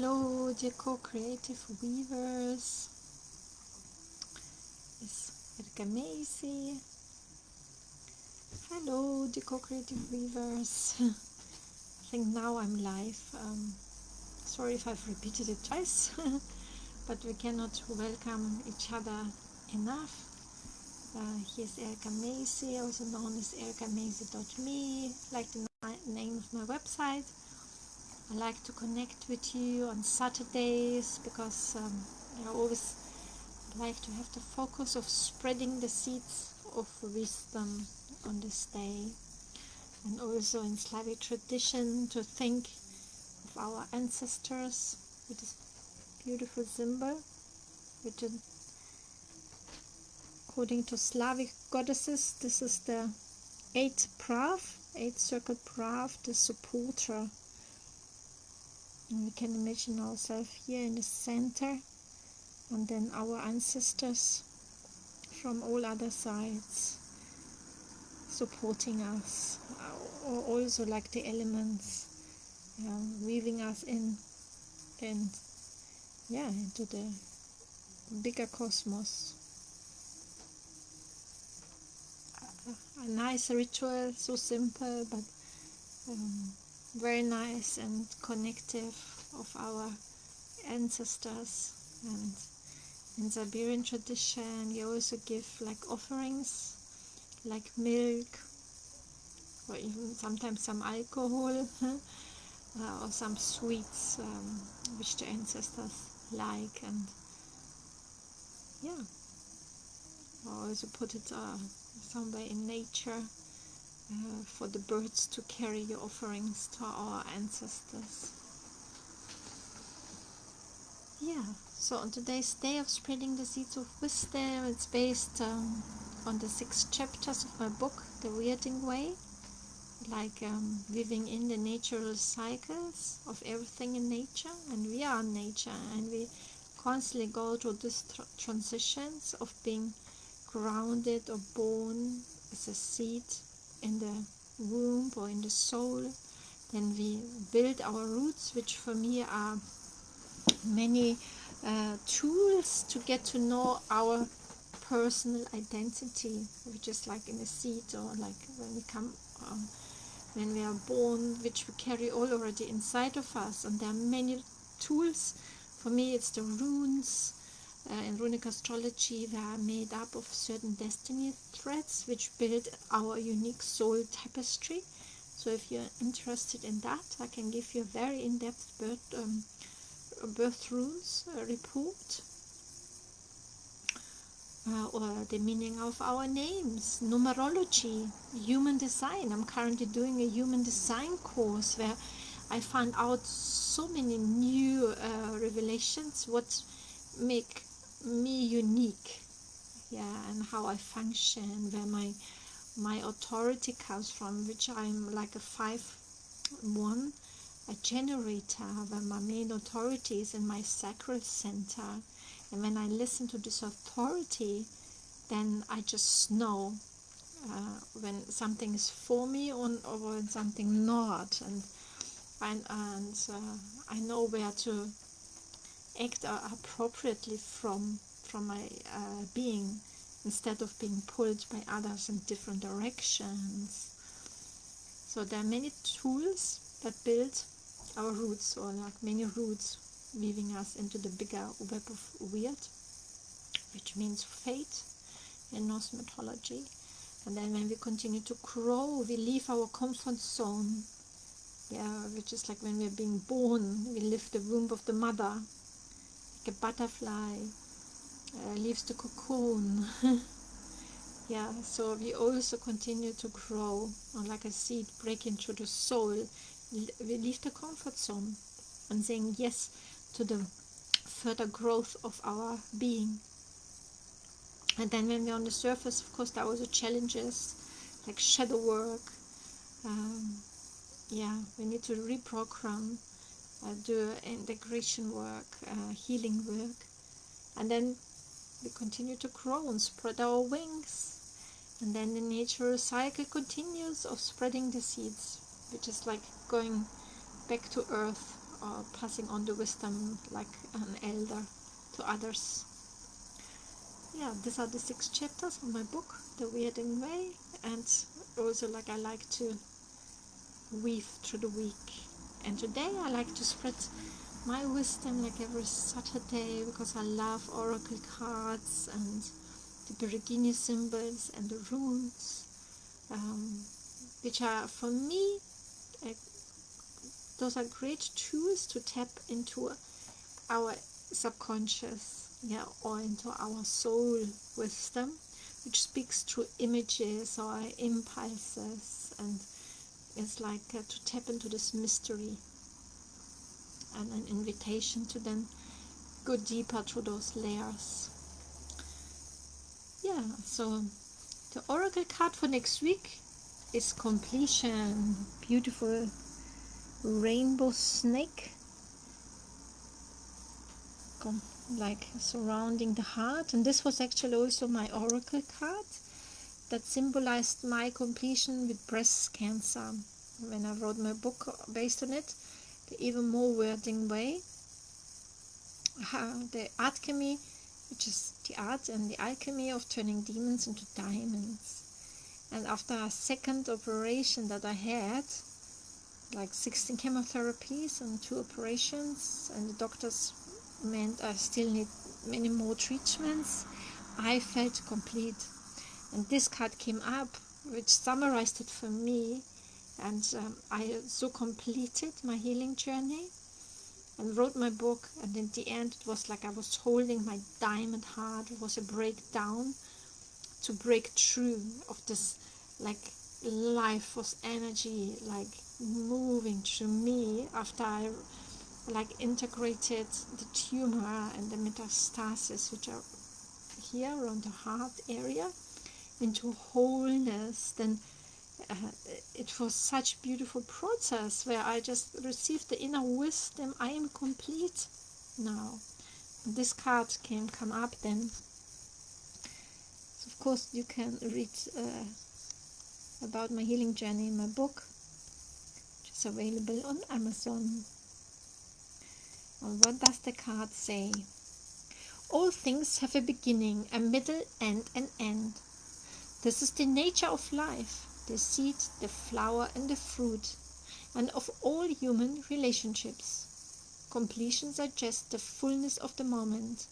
Hello, dear co-creative weavers. It's Beregini. Hello, dear co-creative weavers. I think now I'm live. Sorry if I've repeated it twice, but we cannot welcome each other enough. Here's Erica Macy, also known as ericamacy.me, like the name of my website. I like to connect with you on Saturdays because I always like to have the focus of spreading the seeds of wisdom on this day, and also in Slavic tradition to think of our ancestors with this beautiful symbol, which is, according to Slavic goddesses, this is the 8th prav, 8th circle prav, the supporter. And we can imagine ourselves here in the center, and then our ancestors from all other sides supporting us, or also like the elements weaving us in, and into the bigger cosmos. A nice ritual, so simple but very nice and connective of our ancestors. And in Siberian tradition you also give like offerings like milk, or even sometimes some alcohol or some sweets which the ancestors like. And I also put it somewhere in nature for the birds to carry your offerings to our ancestors. So on today's day of spreading the seeds of wisdom, it's based on the 6 chapters of my book, The Wyrding Way, like living in the natural cycles of everything in nature. And we are nature, and we constantly go through these transitions of being grounded or born as a seed in the womb or in the soul. Then we build our roots, which for me are many tools to get to know our personal identity, which is like in a seed, or like when we are born, which we carry all already inside of us. And there are many tools. For me, it's the runes. In runic astrology, they are made up of certain destiny threads which build our unique soul tapestry. So if you're interested in that, I can give you a very in-depth birth runes report, or the meaning of our names, numerology, human design. I'm currently doing a human design course where I find out so many new revelations, what make me unique, and how I function, where my authority comes from, which I'm like a 5-1, a generator, where my main authority is in my sacral center. And when I listen to this authority, then I just know when something is for me or when something not, and I know where to act appropriately from my being, instead of being pulled by others in different directions. So there are many tools that build our roots, or like many roots weaving us into the bigger web of Wyrd, which means fate in Norse mythology. And then when we continue to grow, we leave our comfort zone, which is like when we're being born, we leave the womb of the mother, like a butterfly leaves the cocoon. So we also continue to grow, or like a seed breaking through the soul. We leave the comfort zone and saying yes to the further growth of our being. And then when we're on the surface, of course, there are also challenges like shadow work. We need to reprogram, do integration work, healing work. And then we continue to grow and spread our wings. And then the natural cycle continues of spreading the seeds, which is like going back to earth or passing on the wisdom like an elder to others. Yeah, these are the 6 chapters of my book, The Wyrding Way, and also like I like to weave through the week. And today I like to spread my wisdom like every Saturday, because I love oracle cards and the Beregini symbols and the runes, which are for me, those are great tools to tap into our subconscious, or into our soul wisdom, which speaks through images or impulses, and it's like to tap into this mystery, and an invitation to then go deeper through those layers. Yeah, so the oracle card for next week is completion. Beautiful rainbow snake, like surrounding the heart. And this was actually also my oracle card that symbolized my completion with breast cancer when I wrote my book based on it, the even more Wyrding Way. The alchemy, which is the art and the alchemy of turning demons into diamonds. And after a second operation that I had, like 16 chemotherapies and 2 operations, and the doctors meant I still need many more treatments, I felt complete. And this card came up, which summarized it for me, and I so completed my healing journey and wrote my book. And in the end it was like I was holding my diamond heart. It was a breakdown to break through of this like life force energy like moving through me after I like integrated the tumor and the metastasis, which are here around the heart area, into wholeness. Then it was such a beautiful process where I just received the inner wisdom. I am complete now. And this card come up then. So of course you can read about my healing journey in my book, which is available on Amazon. And what does the card say? All things have a beginning, a middle, and an end. This is the nature of life, the seed, the flower, and the fruit, and of all human relationships. Completion suggests the fullness of the moment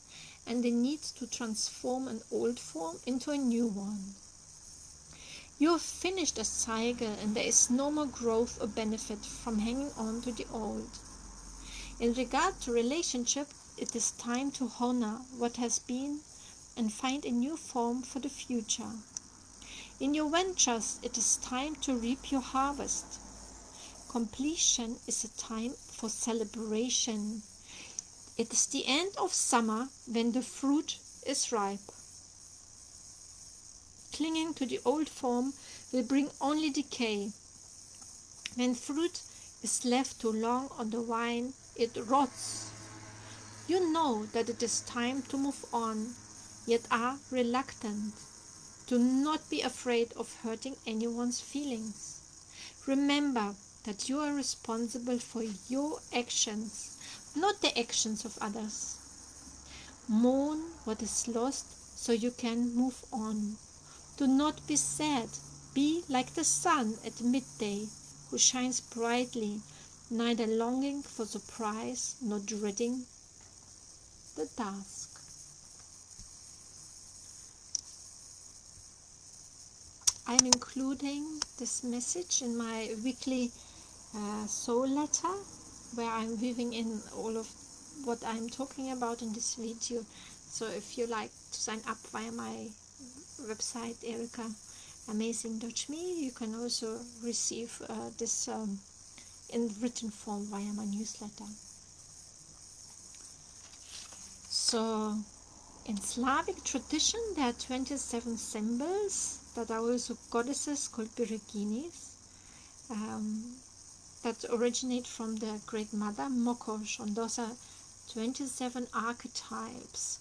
and the need to transform an old form into a new one. You have finished a cycle, and there is no more growth or benefit from hanging on to the old. In regard to relationship, it is time to honor what has been and find a new form for the future. In your ventures, it is time to reap your harvest. Completion is a time for celebration. It is the end of summer when the fruit is ripe. Clinging to the old form will bring only decay. When fruit is left too long on the vine, it rots. You know that it is time to move on, yet are reluctant. Do not be afraid of hurting anyone's feelings. Remember that you are responsible for your actions, not the actions of others. Mourn what is lost so you can move on. Do not be sad. Be like the sun at midday, who shines brightly, neither longing for surprise nor dreading the dusk. I'm including this message in my weekly soul letter, where I'm weaving in all of what I'm talking about in this video. So if you like to sign up via my website ericaamazing.me, you can also receive this in written form via my newsletter. So in Slavic tradition, there are 27 symbols that are also goddesses called Bereginis, that originate from the Great Mother Mokosh, and those are 27 archetypes,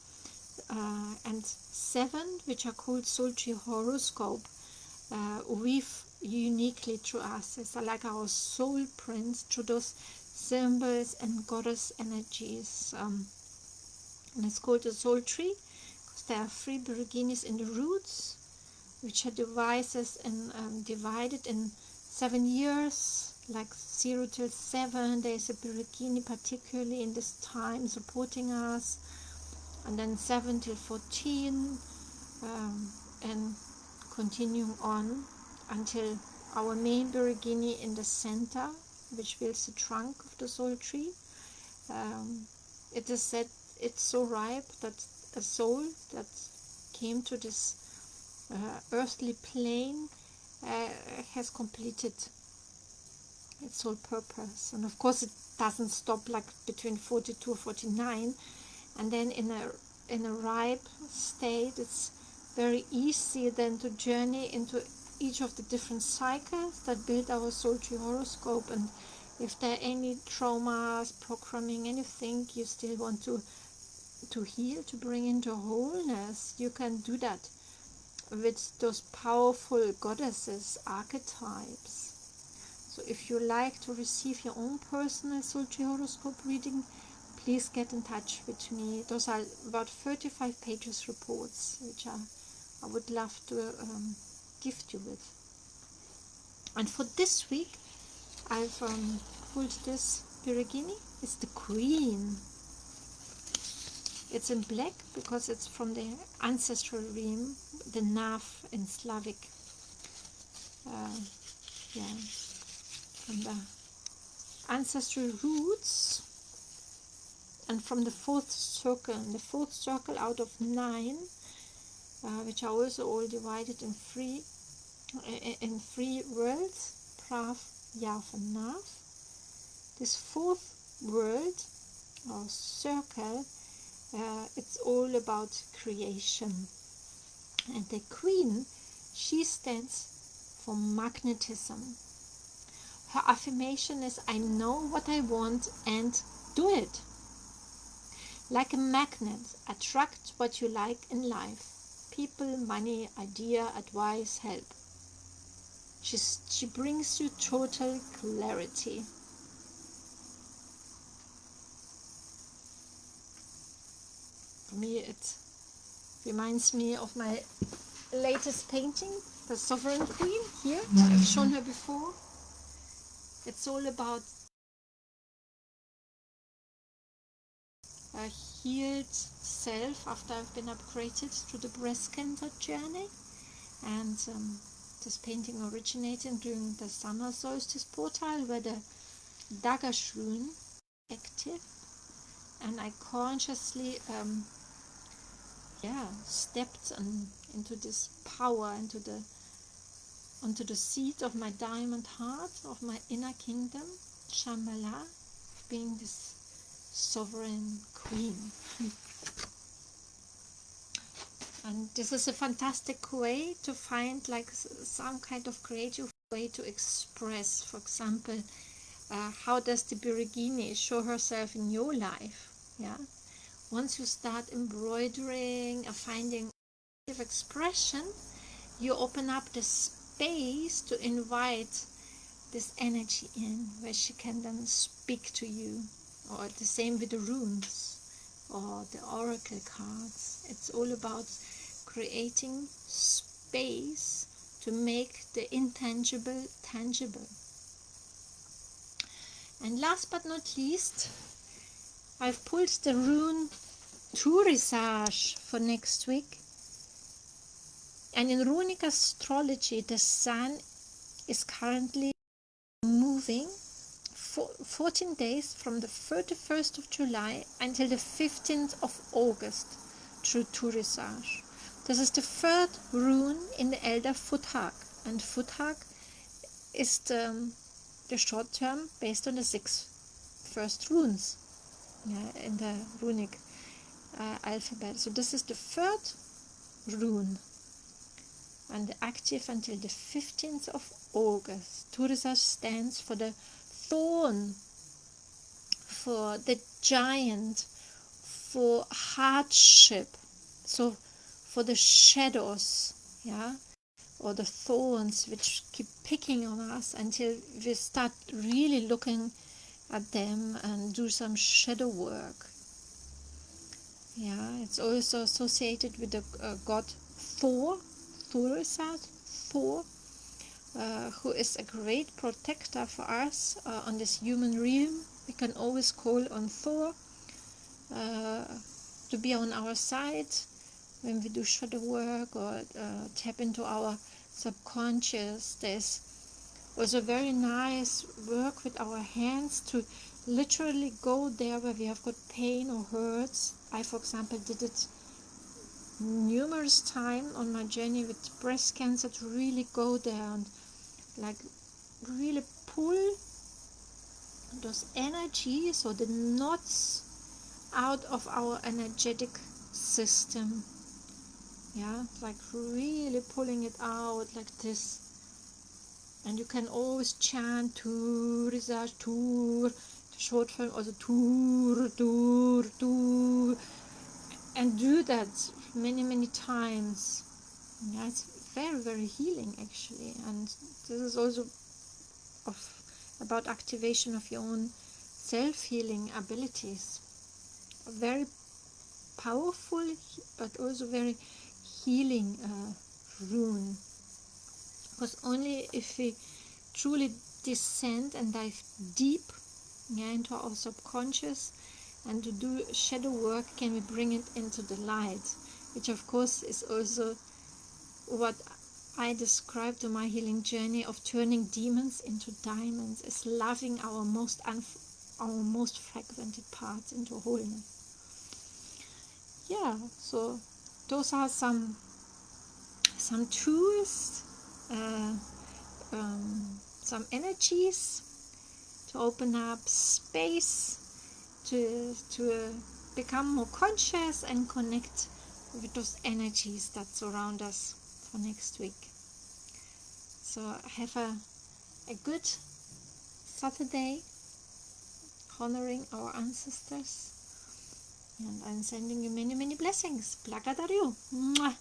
and 7 which are called soul tree horoscope, weave uniquely through us. It's like our soul prints through those symbols and goddess energies. And it's called a soul tree because there are 3 Bereginis in the roots, which are divided in 7 years, like 0 till 7. There's a Beregini particularly in this time supporting us, and then 7 till 14, and continuing on until our main Beregini in the center, which builds the trunk of the soul tree. It is said it's so ripe that a soul that came to this earthly plane has completed its sole purpose. And of course it doesn't stop like between 42 or 49, and then in a ripe state it's very easy then to journey into each of the different cycles that build our soul tree horoscope. And if there are any traumas, programming, anything you still want to heal, to bring into wholeness, you can do that with those powerful goddesses archetypes. So if you like to receive your own personal soul tree horoscope reading, please get in touch with me. Those are about 35 pages reports, which I would love to gift you with. And for this week I've pulled this Beregini. It's the Queen. It's in black because it's from the ancestral realm, the Nav in Slavic. From the ancestral roots, and from the 4th circle. And the 4th circle out of 9, which are also all divided in 3 worlds, Prav, Yav and Nav. This 4th world or circle, it's all about creation. And the Queen, she stands for magnetism. Her affirmation is, I know what I want and do it. Like a magnet, attract what you like in life. People, money, idea, advice, help. She brings you total clarity. For me, it reminds me of my latest painting, the Sovereign Queen here. I've shown her before. It's all about a healed self after I've been upgraded through the breast cancer journey. And this painting originated during the summer solstice portal, where the dagger rune active, and I consciously stepped into this power, onto the seat of my diamond heart, of my inner kingdom, Shambhala, being this sovereign queen. And this is a fantastic way to find like some kind of creative way to express. For example, how does the Beregini show herself in your life? Yeah, once you start embroidering or finding creative expression, you open up the space to invite this energy in, where she can then speak to you. Or the same with the runes or the oracle cards. It's all about creating space to make the intangible tangible. And last but not least, I've pulled the Rune Thurisaz for next week. And in runic astrology, the sun is currently moving 14 days from the 31st of July until the 15th of August through Thurisaz. This is the 3rd rune in the Elder Futhag, and Futhag is the short term based on the 6 first runes in the runic alphabet. So this is the 3rd rune, and active until the 15th of August. Thurisaz stands for the thorn, for the giant, for hardship, so for the shadows, or the thorns which keep picking on us until we start really looking at them and do some shadow work. Yeah, it's also associated with the god Thurisaz, Thor, who is a great protector for us on this human realm. We can always call on Thor to be on our side when we do shadow work or tap into our subconscious. There's also very nice work with our hands to literally go there where we have got pain or hurts. I, for example, did it numerous times on my journey with breast cancer, to really go there and like really pull those energies or the knots out of our energetic system. Yeah, like really pulling it out like this. And you can always chant Thurisaz, Thur, the short film also Thur, Thur, Thur, and do that many times. Yeah, it's very, very healing actually. And this is also about activation of your own self-healing abilities. Very powerful, but also very healing rune. Because only if we truly descend and dive deep, yeah, into our subconscious and to do shadow work can we bring it into the light, which of course is also what I described to my healing journey of turning demons into diamonds, is loving our most fragmented parts into wholeness. Yeah, so those are some tools, some energies to open up space to become more conscious and connect with those energies that surround us for next week. So have a good Saturday, honoring our ancestors, and I'm sending you many blessings. Plaka Dario. Mwah.